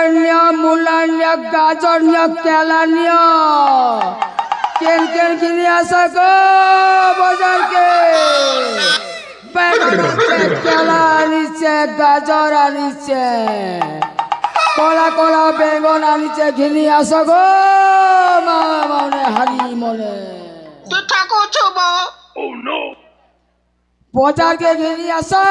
बैंगन नियो मूला नियो गाजर नियो केला नियो केन केन किनी आसा गो बाजार के बैंगन आनिছে केला आनिছে गाजर आनिছে কলা কলা বেগুন আনিছে ঘিনি আসো গো মা মনে হারি মনে তুই থাকো ছোবা বাজারকে ঘিনি আসো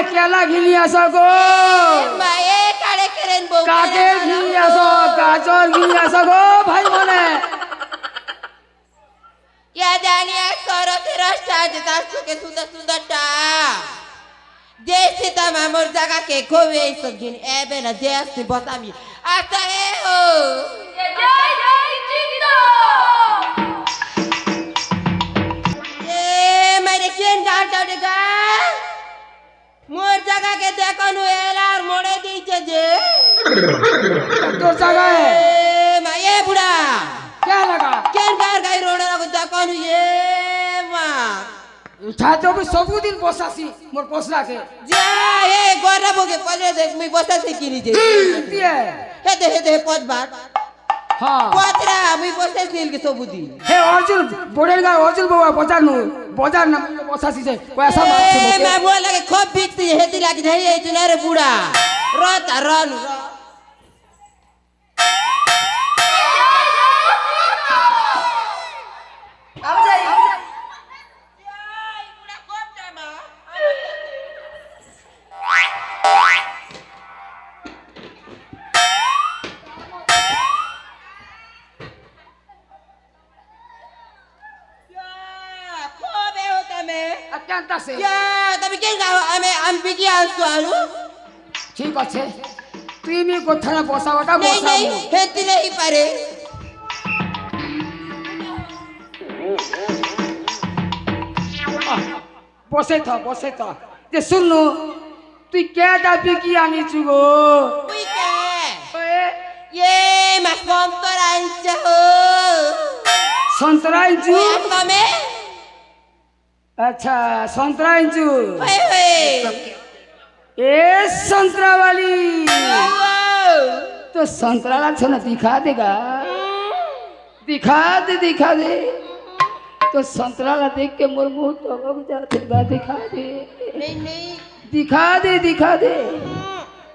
केला घिनी आसो गो माए काड़े करेन बो काके घिनी आसो गाजर घिनी आसो गो भाई मने या जानिया करो तेरा स्टार्ट तासु के सुंदर सुंदर टा जैसे तम हमर जगह के खोवे सब घिन एबे न जैसे बतामी आता ए हो जय जय जिंदो ए मेरे केन डाटा देगा मोर जगह के देखनु एलार मोड़े दीचे जे तो जगह है मा ये बुढ़ा क्या लगा केन कार गाई रोड को देखनु ये मा छातो भी सबुदिन बसासी मोर पोसला के जा ए गोरा बोके पले देख मी बसासी किनी जे तिए हे पद बात हां पत्रा मी बसासी के सबुदिन हे अर्जुन बोडेगा अर्जुन बाबा बाजार ना बसासी से पैसा मार ए मैं बोला के खूब बिकती हेती लागी धई ए जुनारे बुढ़ा रोता रन अब जाई बुढ़ा खूब टाइम अत्यंत से या तभी के हम बिकी आंसू आलू ठीक আছে তুমি কোথায় বসাওটা नहीं বসাও नहीं हेती नहीं पारे বসে থ যে শুনু তুই কেডা বিকি আনিছু গো उई के ওয়ে ये मैं संतर आंचा हो संतरा इंचू ये ममे अच्छा संतरा इंचू ओए ओए ए संतरा वाली तो संतरा ला छो ना दिखा देगा दिखा दे तो संतरा ला देख के मोर मुंह तो अब जाते बा दिखा दे नहीं नहीं दिखा दे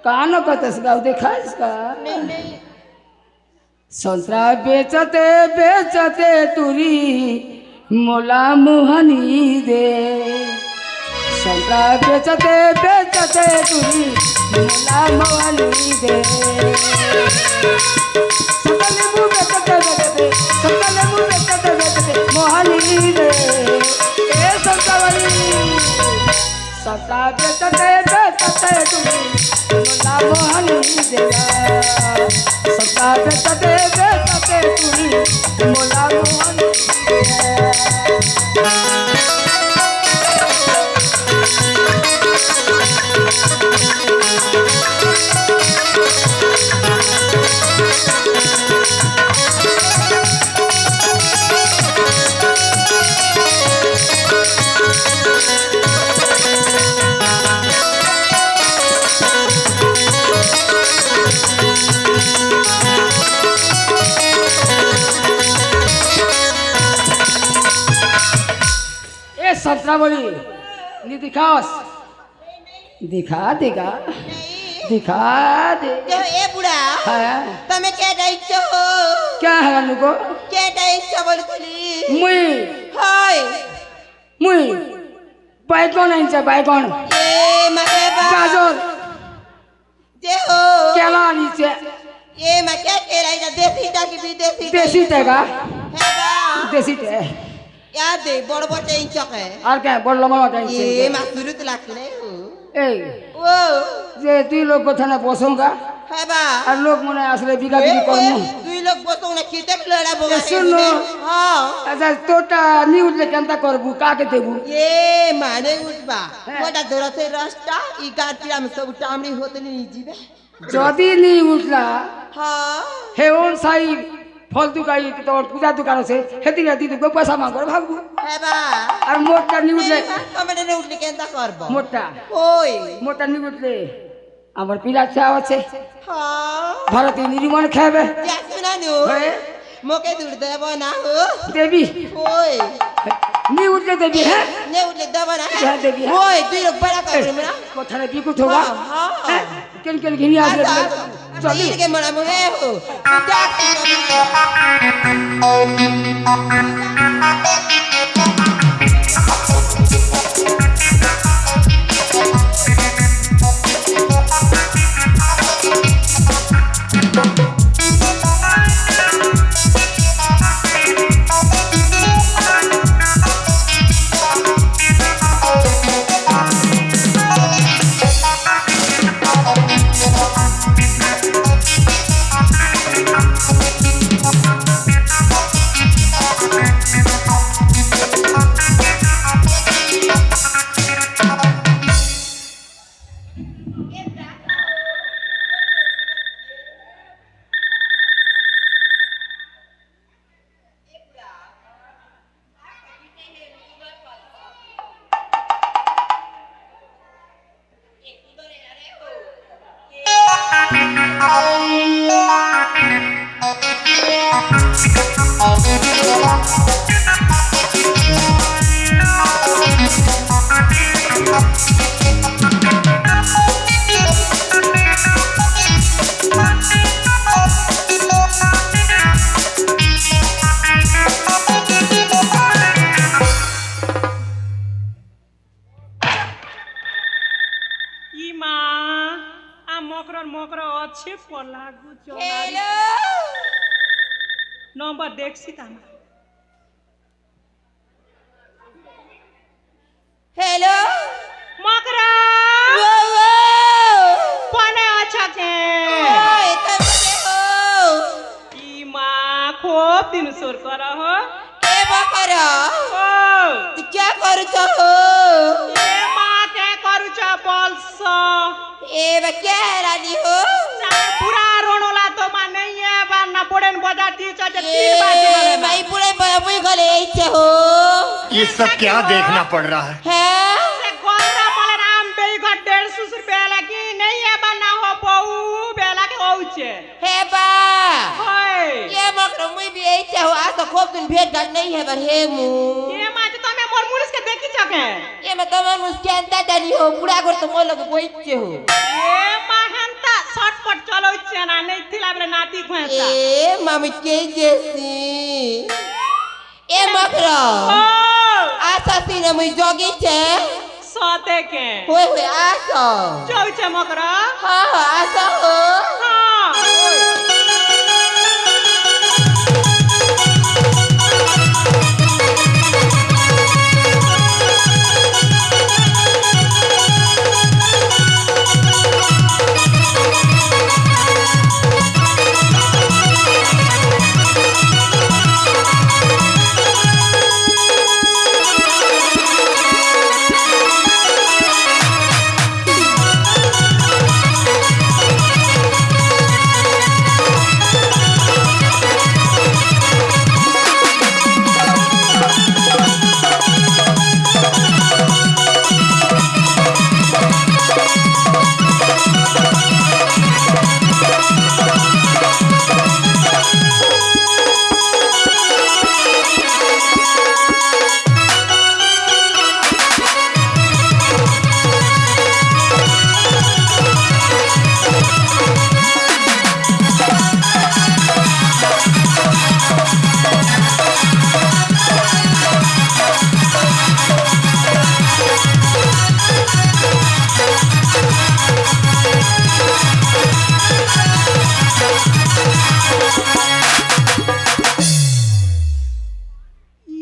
कान कतस गाव देखा इसका नहीं नहीं संतरा बेचते तुरी मोला मोहनी दे संतरा बेचते बेचते तुरी मोला मोहनी दे संतरा नींबू बेचते बेचते संतरा नींबू बेचते बेचते मोहनी दे ए संतरावली संतरा बेचते बेचते तुरी मोला मोहनी दे संतरा बेचते बेचते तुरी मोला मोहनी दे संतरा बोली नहीं दिखाओ दिखा देगा दिखा दे ए बुढ़ा हाँ तमे क्या डाइट हो क्या है अनुको क्या डाइट बोल खुली मुई हाय मुई बैगन नहीं बैगन ए महेबा गाजर जे हो केला नीचे ये मैं क्या कह रहा है देसी टा की विदेशी देसी तेगा हेबा देसी ते याद दे बड़ बड़ टेंच है और क्या बड़ लंबा टेंच ये मासुरुत लागले ए ओ जे तुई लोग को थाना पोसोगा हेबा और लोग मने असले बिगा बिगी करमु दुई लोग बसो ना खीते लड़ा बोगा सुनो हां अच्छा तोटा न्यूज ले केनता करबू का के देबू ये माने उठबा मोटा दरते रास्ता ई गाटिया में सब टामड़ी होतली जीबे যদি নি উঠলা हां হে ওন সাই ফল দুকাই তো পূজা দোকান আছে হেতি রাতি তো পয়সা মাগর ভাগবু हेबा আর মোটটা নি উঠলে কমেডি নে উঠলে কেনতা করব মোটটা ওই মোটটা নি উঠলে আমার পিলা চাও আছে हां ভারতী নির্মাণ খাবে জাসমিনা নো হ্যাঁ मोके दूर देव ना हो দেবী ओए নি উঠলে দেবী হ্যাঁ ने उठले देव ना क्या देवी है? ओए दुई लोग बड़ा कर मेरा কোথায় বিকুট হোগা हां হ্যাঁ কেন কেন ঘিনি আসলে চলি चली के मना मुहे हो नंबर देखছি তা हेलो मकरा वो कोने अच्छा के ओए तमे हो ई मां खूब दिन सोर कर हो के बकर ओ तू क्या करू हो ए मां के करू छ बोलस ए बा क्या रानी हो पूरा रोणोला तो मा नहीं है बाना पड़ेन बजा दी छ जे 3 ए बार भाई पूरे बाबू गले इच्छे हो ये सब क्या देखना पड़ रहा है हैं से गोरा मले नाम बे ग 150 रुपया लगी नहीं है बना हो बहु बेला के होउचे हे बा होय ये मकर मुई भी इच्छे हो आज तो खूब दिन भेट घाट नहीं है पर हे मु ये मां तो मैं मोर मुनिस के देखी छके ये मैं तमन मुस्कानता जानी हो पूरा कर तो मोल को इच्छे हो ए महंता शॉर्टकट चलो छे ना नहीं थिला बरे नाती खोता ए मामी के जैसी ए मकरो ও assassino muy joguiche সতে কে hoi hoi aso চৌছে মকরা ha ha aso ho হ্যাঁ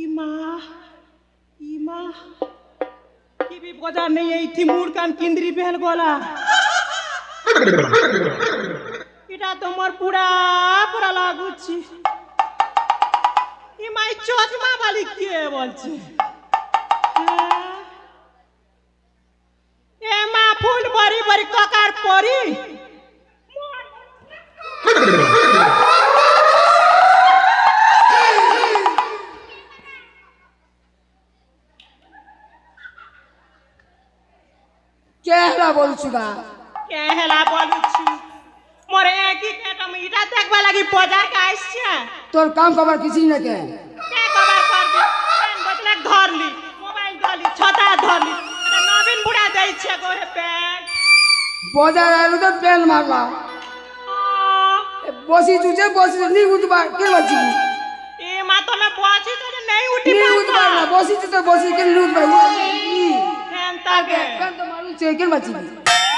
ইমা ইমা কি বি বজা নেই এই থিমুর কান কিন্দ্রি বেল গলা এটা তোমার পুরা পুরা লাগুছি ইমাই চশমা বালি কে বলছে এ মা ফুল বরি বরি ককার পরি কে হেলা বলছু গা কে হেলা বলুছি মোরে কি কেটা ইটা দেখবা লাগি বাজার কে আইছে তোর কাম কবার কিছুই না কে কে কবার করবি পেন বদলে ধরলি মোবাইল ধরলি ছতা ধরলি এটা নবীন বুড়া দেইছে গো হে ব্যাগ বাজার আলু তো পেন মারলা বসি তুই বসি নি উঠবা কে বলছি এ মা তোমে বসি তো নেই উঠি নি উঠবা না বসি তো বসি কে নি উঠবা হ্যাঁ তাকে কান তো মারু চে কে বলছি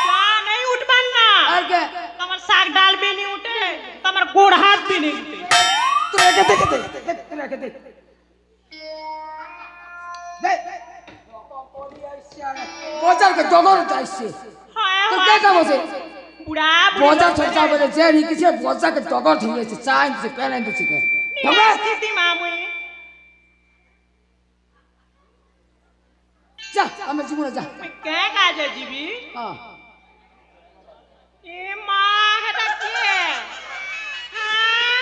যা নেই উঠবান না আর কে তোমার শাক ডাল भी नहीं उठे তোমার গোড় হাত भी नहीं उठे তুই কে দেখ তুই কে দেখ দেখ বাজার কে জগর যাইছে हाय তো কে কাম আছে বুড়া বাজার চর্চা বলে যে নি কিছে বাজার কে জগর ঠিক আছে চাই দিছে পেলেন দিছে কে তবে স্থিতি মামুই যা আমি জীবনে যা কে কাজে জিবি হ্যাঁ এ মা এটা কি হ্যাঁ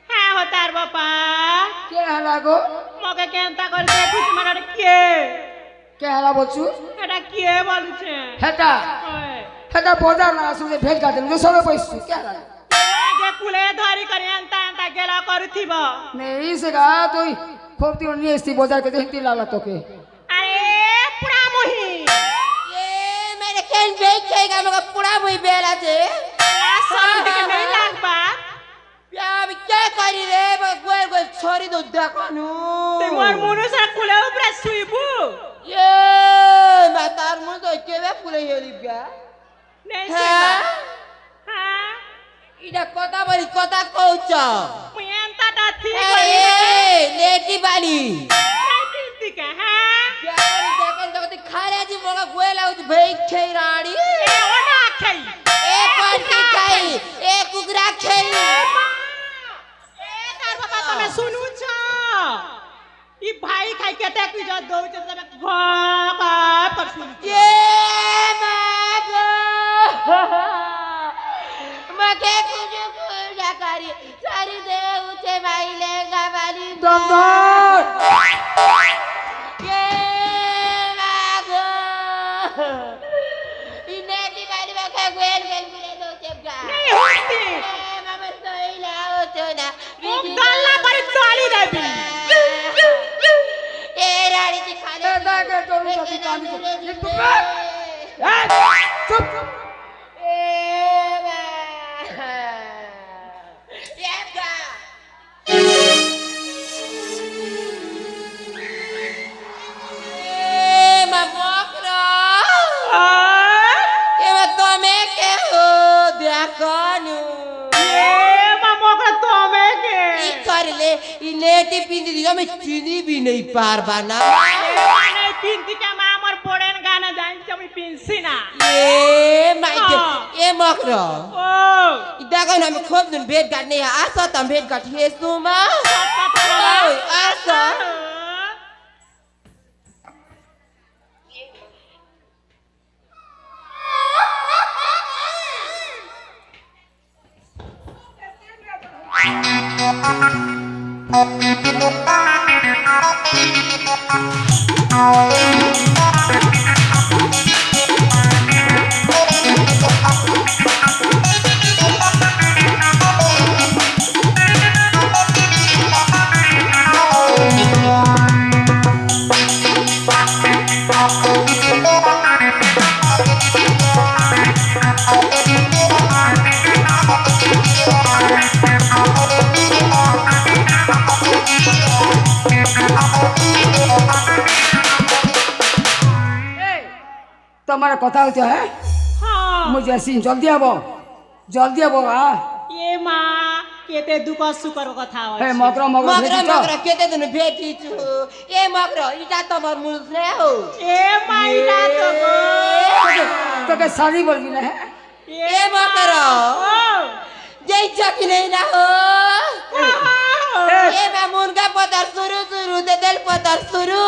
হ্যাঁ হতার বাবা কে হেলা গো মগে কেনতা করে দেখুছ মানে কে কে হেলা বলছু এটা কে বলছে হেটা ওই হেটা বাজার না আসলে ভেল কাটে যে সবে পয়সু কে হেলা আগে কুলে ধরি করে এন্তা এন্তা গেলা করুথিব নেই সেগা তুই খুব দিন নিয়ে এসছি বাজার কে দেখতে লালা তোকে আরে পুরা মহি ये मैंने केन देखेगा मगर पूरा वही बेला जे सब दिखे नहीं लागबा या अभी क्या करी रे गोल गोल छोरी दो देखनु ते मोर मनुष्य कुले ऊपर सुइबू ये मैं तार मुंह तो केवे फुले हेली गया नहीं হ্যাঁ? सेबा हां इडा कथा बली कथा कहउछ मुई एंता ता थी ए करी लेटी बाली नहीं दिखे हां देखन जगत खारे जी मोगा गोल आउछ भई खेई राडी ए ओना खई ए पार्टी खाई ए कुकरा खेई ए तार बाबा तमे सुनु छ ई भाई खाई के टेक जो दो छ तमे घा पर सुनु ये मागो मके कुजु कुजा करी सारी दे उचे भाई लेगा वाली দমদর ये मागो इने दी वाली मके गोल गोल बुले दोचे नहीं होती मामा सहीला होतो ना मुख डालना पर ताली देवी ए रानी जी खाली ए, ना के तोरू सती कानी को। ये चुप कर। ए, चुप। ए बा ये बा ए mamokro ये मैं तुम्हें के हो देखनु ये मामो का तो में के ई कर ले ई लेटी पिंदी दी मैं चीनी भी नहीं पार बाना नहीं पिंती का मामर पोड़ेन गाना जाइन चमी पिंसी ना ये माइके ये मकरो ओ इधर ना मैं खूब दिन भेंट करने है आसा तम भेंट करती है सुमा आसा तुम्हारा कथा होता है हाँ मुझे सीन जल्दी आबो ये माँ केते दुख सुकर कथा हे अछि मकरो मकरो मकरो भेटी मकरो केते दिन भेटी छु ए मकरो इटा त मर मुसले हो ए माइला तो तो के सारी बोल भी ना है ए मकरो जय चकी नहीं ना हो ए मैं मुनगा पतर सुरु दे दिल पतर सुरु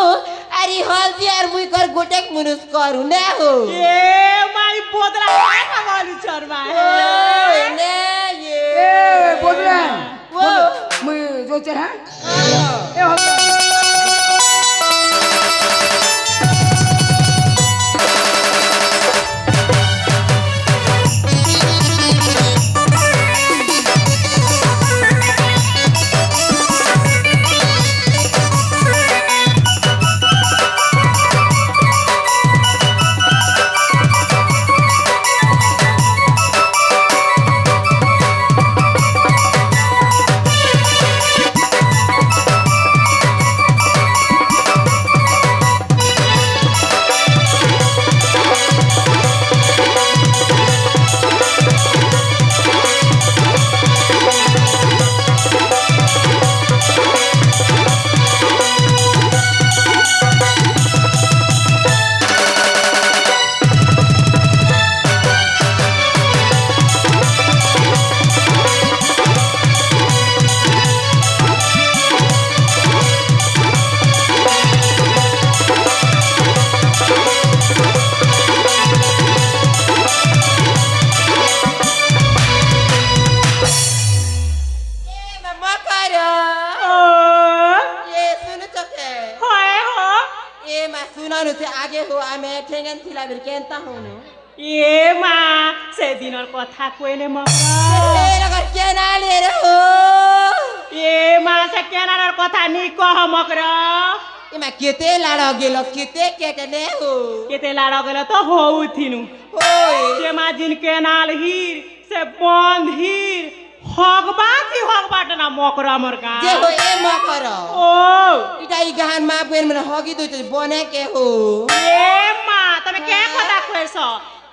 अरे हल्दी और मुई कर गोटेक मुनुस करू ना हो ए माई बोदला का वाली चरवा है ने ये ए बोल रहे वो मैं जो चाहे ए हो आगे हो आमे ठेंगन थिला बिर केनता होनो ए माँ से दिनर कथा कोइले मकरा ए लगर केना ले रे हो ए माँ से केनार कथा नि कह मकरा ए मा केते लाडा गेलो केते केटने हो केते लाडा गेल तो हो थिनु ओय से माँ जिन केनाल हीर से बंद हीर हगबाट ना मकरा मरका जे हो ए मकर ओ इटा ई गहन मा पेन में हगी दो बने के हो ए माँ तमे के कथा कइस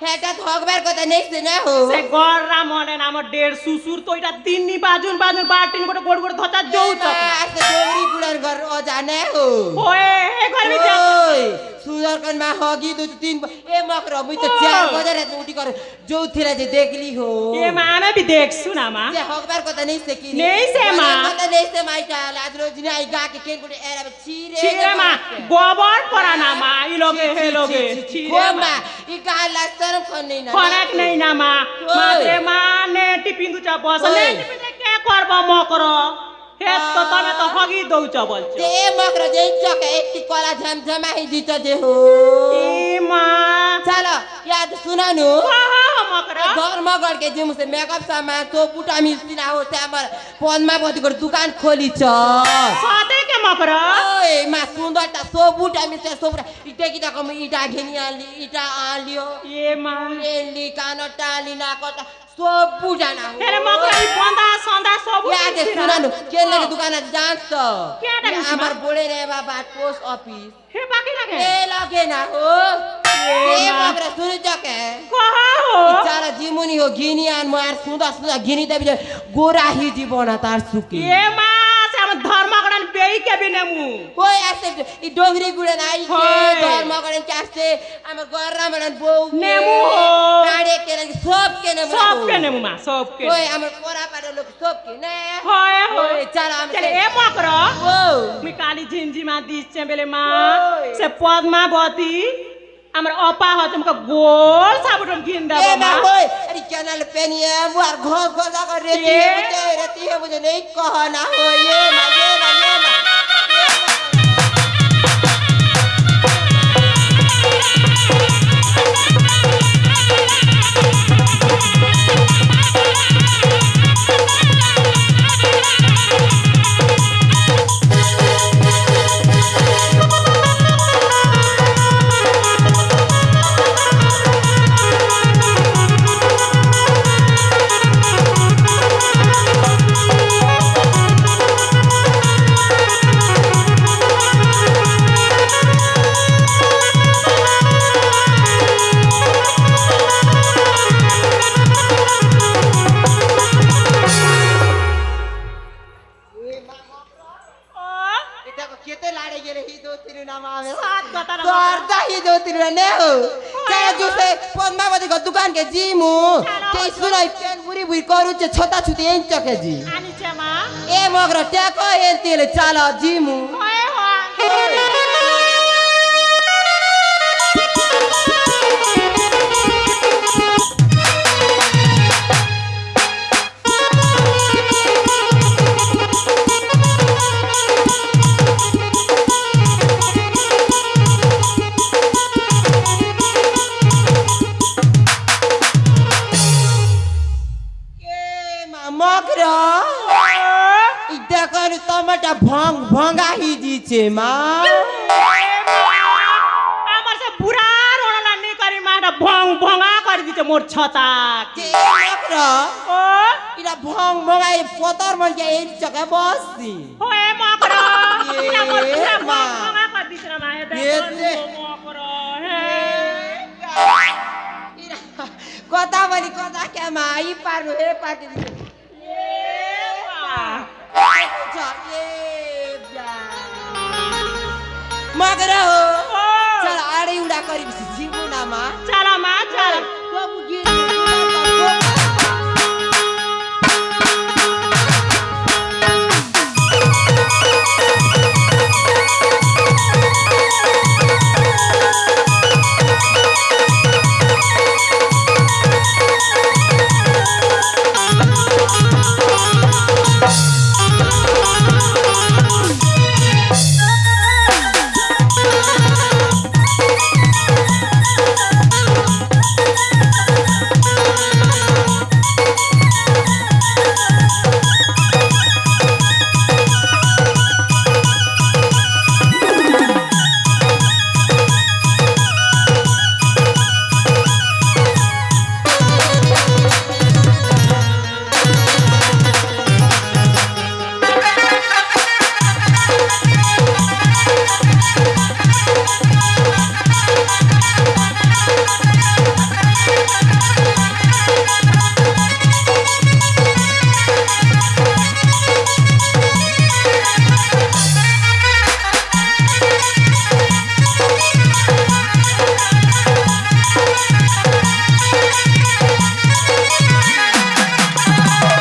हेटा थगबार कथा नेक्स्ट दिन हो से गररा मने नाम डेढ सुसुर तो इटा तिन्नी बाजुन बाटिन गोटे गोड गोड धचा जौच आसे डोगरी गुडर घर अजाने हो ओए ए घर में ओय सुदर्शन मा हगी दो तीन ए मकर मुई तो 4 बजे रात उठी कर जो थिला जे देखली हो ए माँ मैं भी देख सुना माँ जे हगबार कथा नहीं से की नहीं से माँ कथा नहीं से माइटा आज रोज ने आई गा के केन गुडे एरा छिरे छिरे माँ गोबर पराना माँ ई लोगे हे लोगे छिरे माँ ई गाला शर्म खन नहीं ना फरक नहीं ना माँ मात्रे माँ ने टिपिन दुचा बस ने टिपिन के करबा मकर हे तो तमे तो हगी दौच बोलछ ते मकर जे चक एती कला झमझमा ही दित जे हो ए माँ चलो याद सुनानु हाँ मकरा धर्मगढ के जिम से मेकअप सामान तो बुटा मिल्सिना हो त्यहाँबाट पद्मावतीको दुकान खोली छ साथे के मकरा ओए मा सुन्दरता सो बुटा मिल्छ सो बुटा देखिदाको म इटा घेनी आली इटा आलियो ए मा एली कान टाली नाकटा सो बुटा ना हो हेरे मकरा ई बंदा संदा सब यादे सुननु केले दुकान जान्छ केटा मिल्छ আমার বলে রে বাবা পোস্ট অফিস हे बाकी लगे এ লাগে না हो ए मगरा सुनु जके कहा हो चारा जिमुनी हो घिनियान मार सुदा सुदा घिनी देबी गोरा ही जीवन तार सुकी ए मा से हम धर्मगणन बेई के भी नेमु कोई ऐसे ई डोगरी गुडन आई के होय। धर्मगणन क्यासे हमर गररा मनन बौ नेमु हो काडे के सब के नेमु सब के नेमु मा सब के कोई हमर पोरा पारे लोग सब के ने होय होय होय चारा हम चले ए मकरा ओ मी काली झिमझिमा दिस चेबेले मा होय। से पद्मावती हमर अपा ह तुमको गोल साबुन घिन ए देबो ना मा होय अरे चैनल पेनिए बुआर घोस घोस कर रेती है मुझे नहीं कहना हो ये ना ये ना ये ना केते लाडे गेले ही दो तीन नाम आवे सात गता ना गर्दा ही दो तीन ने हो चाहे जुसे पद्मावती को दुकान के जिमु के सुनाई पेन बुरी बुरी करू छ छोटा छुती एन चके जी आनी छ मा ए मगर ट्याको एन तेले चाल जिमु होय हो मगर देखर टमाटा भंगा ही जी छे मा हमर से बुरा रोला नहीं करी मारा भंग भंगा कर दी मोर छता के मगर ओ इला भंगा पतर मन के एक जगह बसती होए मकरा ये इना मोर पूरा मा। भंग भंगा कर दी ना मा ये हे दे। मकरा हे कता बनी कता क्या माई पार्नु हे पार्टी मगर हो चल आडे उडा करी जिमु नामा